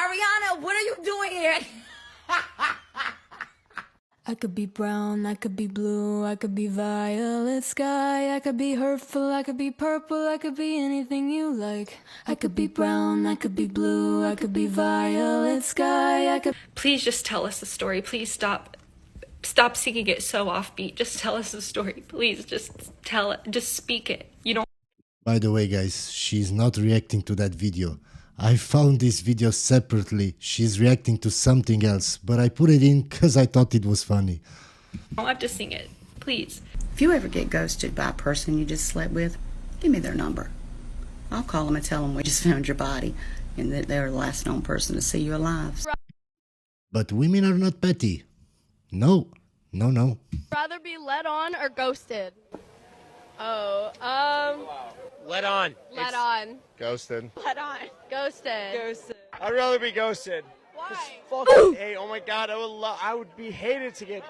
Ariana, what are you doing here? I could be brown, I could be blue, I could be violet sky, I could be hurtful, I could be purple, I could be anything you like. I could be brown, I could be blue, I could be violet sky, I could... Please just tell us the story. Please stop seeking it so offbeat. Just tell us the story. Please just tell it. Just speak it. You don't. By the way, guys, she's not reacting to that video. I found this video separately. She's reacting to something else, but I put it in because I thought it was funny. I'll have to sing it. Please. If you ever get ghosted by a person you just slept with, give me their number. I'll call them and tell them we just found your body and that they're the last known person to see you alive. But women are not petty. No. Rather be led on or ghosted? Let on. Led on. Ghosted. Led on. Ghosted. I'd rather be ghosted. Why? Fucking hey, oh my god, I would be hated to get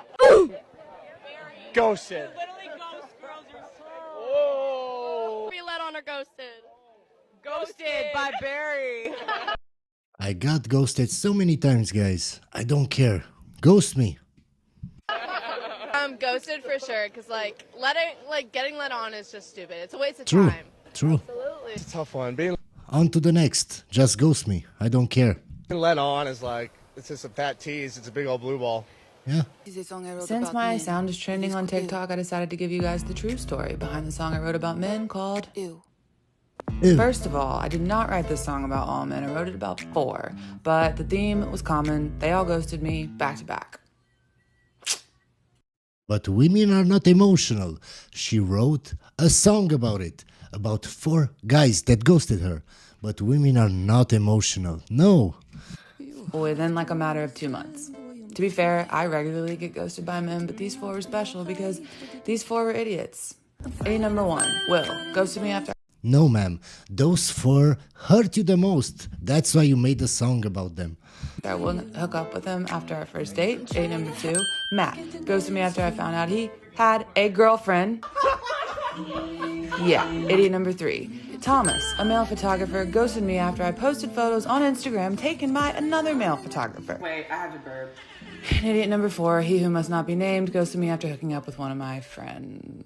ghosted. Whoa. Be led on or ghosted? Ghosted by Barry. I got ghosted so many times, guys. I don't care. Ghost me. Ghosted for sure, because getting let on is just stupid. It's a waste of True. time. True. Absolutely. It's a tough one. Being On to the next. Just ghost me. I don't care. let on is like, it's just a fat tease. It's a big old blue ball. Yeah. Since my sound is trending on TikTok, I decided to give you guys the true story behind the song I wrote about men called Ew. Ew. First of all, I did not write this song about all men. I wrote it about 4, but the theme was common. They all ghosted me back to back. But women are not emotional. She wrote a song about it. About 4 guys that ghosted her. But women are not emotional. No. Within like a matter of 2 months. To be fair, I regularly get ghosted by men, but these 4 were special because these 4 were idiots. Idiot number 1, Will, ghosted me after... No, ma'am. Those 4 hurt you the most. That's why you made a song about them. I wouldn't hook up with him after our first date. Idiot number 2, Matt, ghosted me after I found out he had a girlfriend. Yeah, idiot number 3. Thomas, a male photographer, ghosted me after I posted photos on Instagram taken by another male photographer. Wait, I have to burp. And idiot number 4, he who must not be named, ghosted me after hooking up with one of my friends.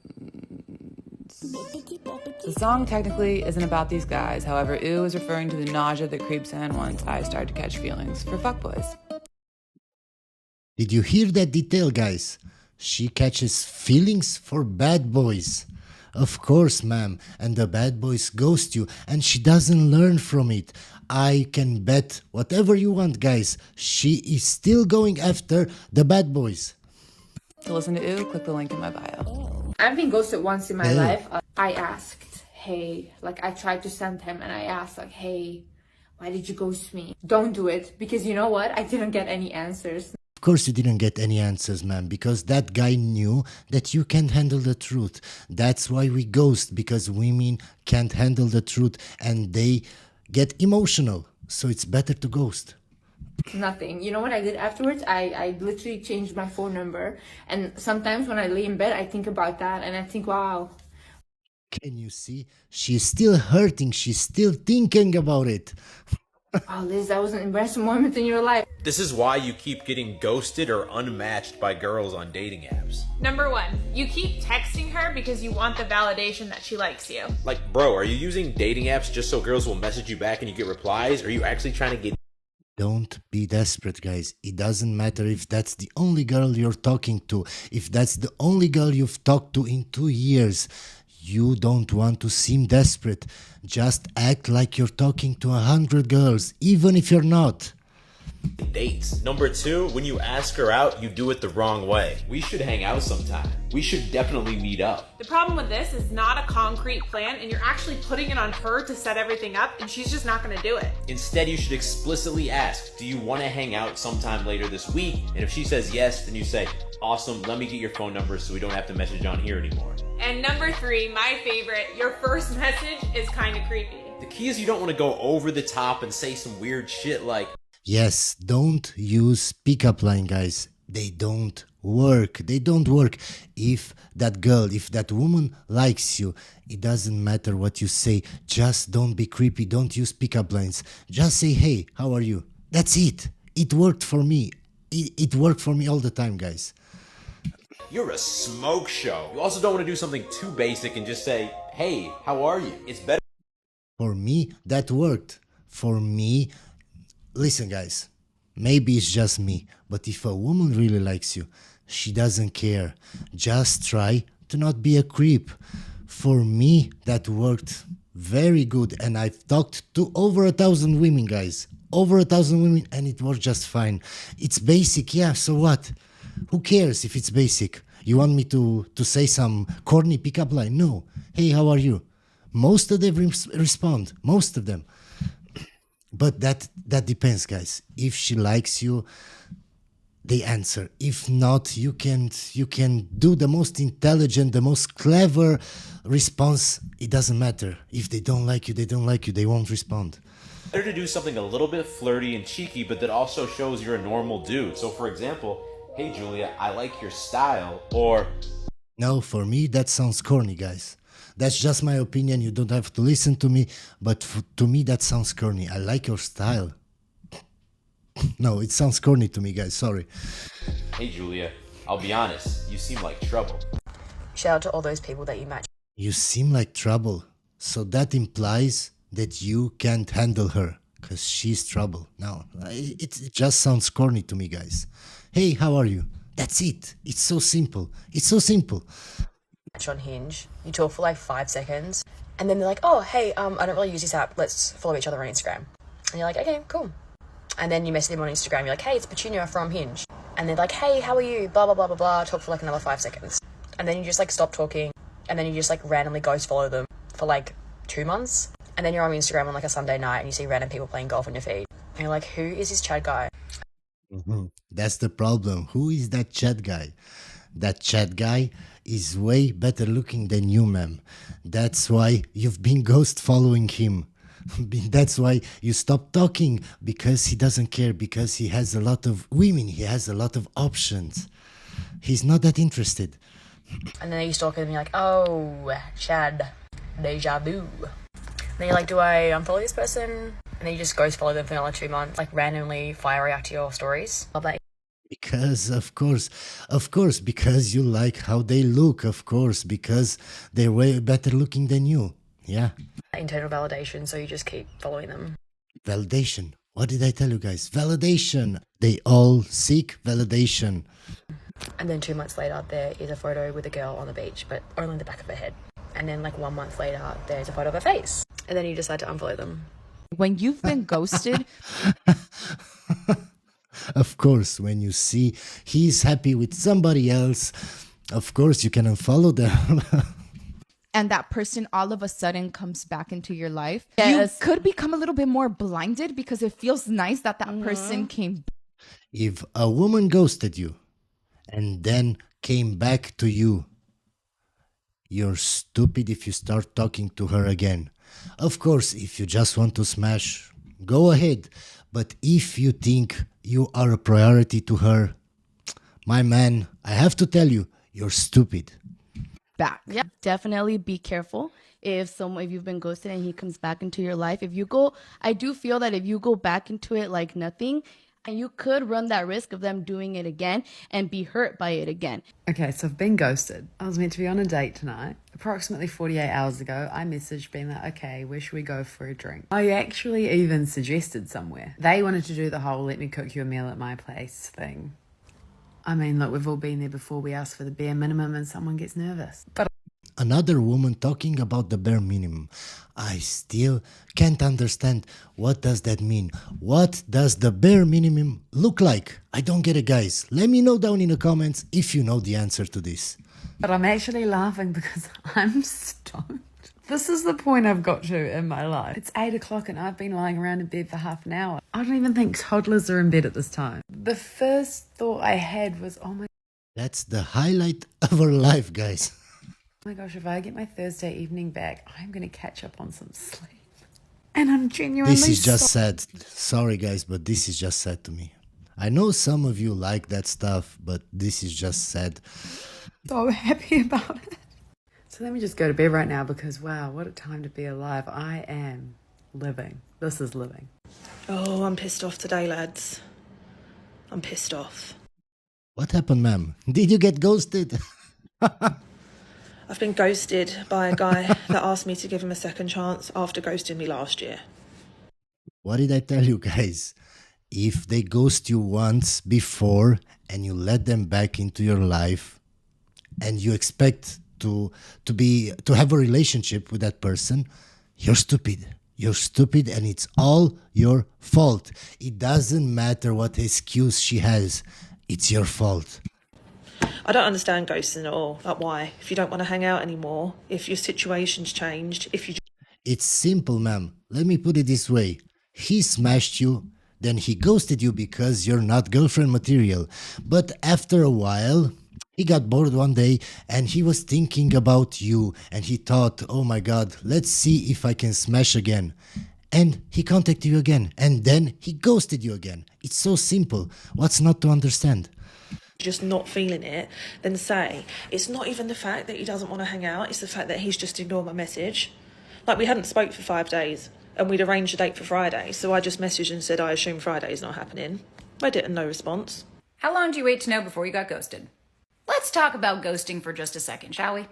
The song technically isn't about these guys, however, ew is referring to the nausea that creeps in once I start to catch feelings for fuckboys. Did you hear that detail, guys? She catches feelings for bad boys. Of course, ma'am, and the bad boys ghost you, and she doesn't learn from it. I can bet whatever you want, guys. She is still going after the bad boys. To listen to ew, click the link in my bio. I've been ghosted once in my Ew. life. I asked, hey, like I tried to send him and I asked like, hey, why did you ghost me? Don't do it, because you know what? I didn't get any answers. Of course you didn't get any answers, ma'am, because that guy knew that you can't handle the truth. That's why we ghost, because women can't handle the truth and they get emotional. So it's better to ghost. Nothing. You know what I did afterwards? I literally changed my phone number. And sometimes when I lay in bed, I think about that and I think, wow. Can you see? She's still hurting. She's still thinking about it. Oh, Liz, that was an embarrassing moment in your life. This is why you keep getting ghosted or unmatched by girls on dating apps. Number 1, you keep texting her because you want the validation that she likes you. Like, bro, are you using dating apps just so girls will message you back and you get replies? Or are you actually trying to get... Don't be desperate, guys. It doesn't matter if that's the only girl you're talking to. If that's the only girl you've talked to in 2 years. You don't want to seem desperate. Just act like you're talking to 100 girls, even if you're not. dates. Number 2, when you ask her out, you do it the wrong way. We should hang out sometime. We should definitely meet up. The problem with this is not a concrete plan and you're actually putting it on her to set everything up and she's just not gonna do it. Instead, you should explicitly ask, do you want to hang out sometime later this week? And if she says yes, then you say, awesome, let me get your phone number so we don't have to message on here anymore. And number 3, my favorite, your first message is kind of creepy. The key is you don't want to go over the top and say some weird shit like, yes, don't use pickup line, guys. They don't work. They don't work. If that girl, if that woman likes you, it doesn't matter what you say. Just don't be creepy. Don't use pickup lines. Just say, hey, how are you? That's it. It worked for me. It worked for me all the time, guys. You're a smoke show. You also don't want to do something too basic and just say, hey, how are you? It's better. For me, that worked. For me, listen, guys, maybe it's just me, but if a woman really likes you, she doesn't care. Just try to not be a creep. For me, that worked very good, and I've talked to over 1,000 women, guys. Over 1,000 women, and it worked just fine. It's basic, yeah, so what? Who cares if it's basic? You want me to say some corny pickup line? No. Hey, how are you? Most of them respond. Most of them. But that depends, guys. If she likes you, they answer. If not, you can do the most intelligent, the most clever response. It doesn't matter. If they don't like you, they don't like you. They won't respond. Better to do something a little bit flirty and cheeky, but that also shows you're a normal dude. So, for example, hey, Julia, I like your style, or... No, for me, that sounds corny, guys. That's just my opinion. You don't have to listen to me, but to me, that sounds corny. I like your style. No, it sounds corny to me, guys. Sorry. Hey, Julia, I'll be honest. You seem like trouble. Shout out to all those people that you match. You seem like trouble. So that implies that you can't handle her because she's trouble. No, it just sounds corny to me, guys. Hey, how are you? That's it. It's so simple. It's so simple. Match on Hinge. You talk for like 5 seconds, and then they're like, "Oh, hey, I don't really use this app. Let's follow each other on Instagram." And you're like, "Okay, cool." And then you message them on Instagram. You're like, "Hey, it's Petunia from Hinge." And they're like, "Hey, how are you?" Blah blah blah blah blah. Talk for like another 5 seconds, and then you just like stop talking, and then you just like randomly ghost follow them for like 2 months. And then you're on Instagram on like a Sunday night, and you see random people playing golf on your feed, and you're like, "Who is this Chad guy?" Mm-hmm. That's the problem. Who is that Chad guy? That Chad guy is way better looking than you, ma'am. That's why you've been ghost following him. That's why you stopped talking, because he doesn't care, because he has a lot of women, he has a lot of options. He's not that interested. And then you stalk him and you're like, "Oh, Chad, deja vu." And then you're like, "Do I unfollow this person?" And then you just ghost follow them for another 2 months, like randomly fire react to your stories. Love that. Because, of course, because you like how they look, of course, because they're way better looking than you. Yeah. Internal validation, so you just keep following them. Validation. What did I tell you guys? Validation. They all seek validation. And then 2 months later, there is a photo with a girl on the beach, but only the back of her head. And then like 1 month later, there's a photo of her face. And then you decide to unfollow them. When you've been ghosted... Of course, when you see he's happy with somebody else, of course you can unfollow them. And that person all of a sudden comes back into your life. Yes. You could become a little bit more blinded because it feels nice that person came. If a woman ghosted you and then came back to you, you're stupid if you start talking to her again. Of course, if you just want to smash, go ahead. But if you think you are a priority to her, my man, I have to tell you, you're stupid. Back. Yeah, definitely be careful if you've been ghosted and he comes back into your life. I do feel that if you go back into it like nothing, and you could run that risk of them doing it again and be hurt by it again. Okay, so I've been ghosted. I was meant to be on a date tonight. Approximately 48 hours ago, I messaged being like, okay, where should we go for a drink? I actually even suggested somewhere. They wanted to do the whole let me cook you a meal at my place thing. I mean, look, we've all been there before. We ask for the bare minimum and someone gets nervous. But Another woman talking about the bare minimum. I still can't understand, what does that mean? What does the bare minimum look like? I don't get it, guys. Let me know down in the comments if you know the answer to this. But I'm actually laughing because I'm stoned. This is the point I've got to in my life. It's 8 o'clock and I've been lying around in bed for half an hour. I don't even think toddlers are in bed at this time. The first thought I had was, oh my... That's the highlight of our life, guys. Oh my gosh, if I get my Thursday evening back, I'm going to catch up on some sleep. And I'm genuinely This is just sad. Sorry, guys, but this is just sad to me. I know some of you like that stuff, but this is just sad. So happy about it. So let me just go to bed right now because, wow, what a time to be alive. I am living. This is living. Oh, I'm pissed off today, lads. I'm pissed off. What happened, ma'am? Did you get ghosted? I've been ghosted by a guy that asked me to give him a second chance after ghosting me last year. What did I tell you guys? If they ghost you once before and you let them back into your life and you expect to have a relationship with that person, you're stupid. You're stupid and it's all your fault. It doesn't matter what excuse she has. It's your fault. I don't understand ghosting at all. Like, why? If you don't want to hang out anymore, if your situation's changed, if you... It's simple, ma'am. Let me put it this way. He smashed you, then he ghosted you because you're not girlfriend material. But after a while, he got bored one day and he was thinking about you and he thought, oh my god, let's see if I can smash again. And he contacted you again and then he ghosted you again. It's so simple. What's not to understand? just not feeling it, then say, it's not even the fact that he doesn't want to hang out, it's the fact that he's just ignored my message. Like, we hadn't spoke for 5 days, and we'd arranged a date for Friday, so I just messaged and said, I assume Friday's not happening. I didn't, no response. How long do you wait to know before you got ghosted? Let's talk about ghosting for just a second, shall we?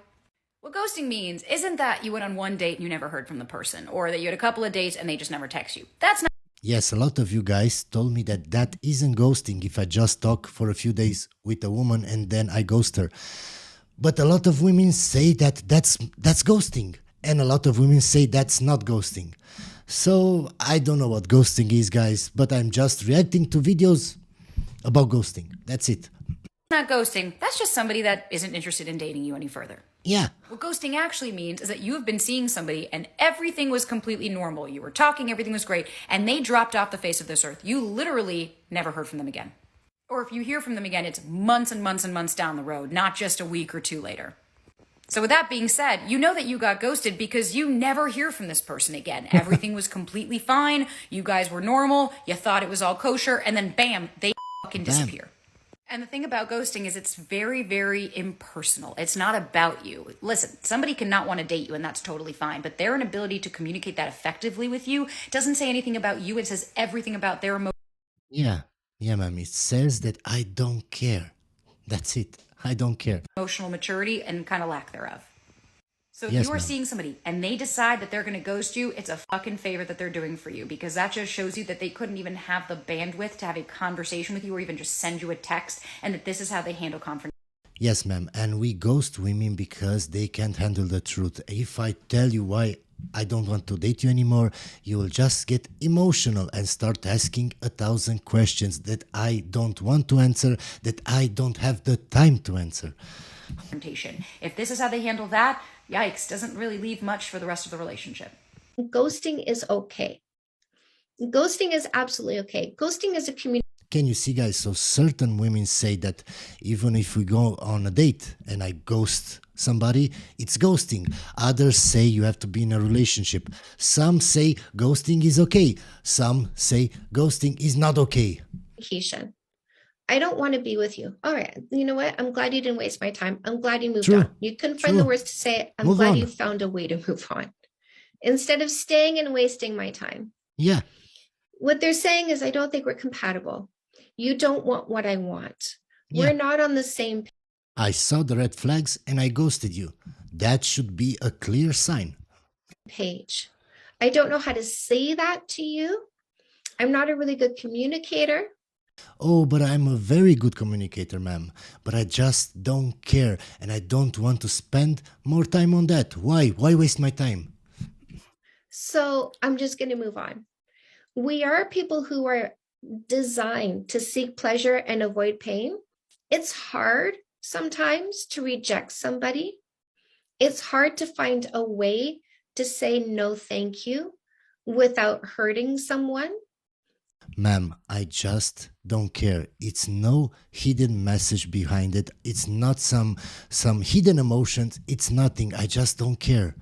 What ghosting means isn't that you went on one date and you never heard from the person, or that you had a couple of dates and they just never text you. That's not... Yes, a lot of you guys told me that that isn't ghosting if I just talk for a few days with a woman and then I ghost her. But a lot of women say that that's ghosting. And a lot of women say that's not ghosting. So I don't know what ghosting is, guys, but I'm just reacting to videos about ghosting. That's it. Not ghosting. That's just somebody that isn't interested in dating you any further. Yeah. What ghosting actually means is that you have been seeing somebody and everything was completely normal. You were talking, everything was great, and they dropped off the face of this earth. You literally never heard from them again. Or if you hear from them again, it's months and months and months down the road, not just a week or two later. So with that being said, you know that you got ghosted because you never hear from this person again. Everything was completely fine. You guys were normal. You thought it was all kosher. And then bam, they fucking disappear. And the thing about ghosting is it's very, very impersonal. It's not about you. Listen, somebody cannot want to date you and that's totally fine. But their inability to communicate that effectively with you doesn't say anything about you. It says everything about their emotions. Yeah, ma'am. It says that I don't care. That's it. I don't care. Emotional maturity and kind of lack thereof. So if Yes, you are ma'am. seeing somebody and they decide that they're going to ghost you, it's a fucking favor that they're doing for you because that just shows you that they couldn't even have the bandwidth to have a conversation with you or even just send you a text and that this is how they handle confrontation. Yes, ma'am. And we ghost women because they can't handle the truth. If I tell you why I don't want to date you anymore, you will just get emotional and start asking 1,000 questions that I don't want to answer, that I don't have the time to answer. If this is how they handle that, yikes, doesn't really leave much for the rest of the relationship. Ghosting is okay. Ghosting is absolutely okay. Ghosting is a community. Can you see, guys? So certain women say that even if we go on a date and I ghost somebody, it's ghosting. Others say you have to be in a relationship. Some say ghosting is okay. Some say ghosting is not okay. I don't want to be with you. All right. You know what? I'm glad you didn't waste my time. I'm glad you moved True. on. You couldn't find the words to say it. I'm Move glad on. you found a way to move on. Instead of staying and wasting my time. Yeah. What they're saying is, I don't think we're compatible. You don't want what I want. Yeah. We're not on the same I saw the red flags and I ghosted you. That should be a clear sign. page. I don't know how to say that to you. I'm not a really good communicator. Oh, but I'm a very good communicator, ma'am. But I just don't care and I don't want to spend more time on that. Why? Why waste my time? So I'm just going to move on. We are people who are designed to seek pleasure and avoid pain. It's hard sometimes to reject somebody. It's hard to find a way to say no thank you without hurting someone. Ma'am, I just don't care. It's no hidden message behind it. It's not some hidden emotions. It's nothing. I just don't care.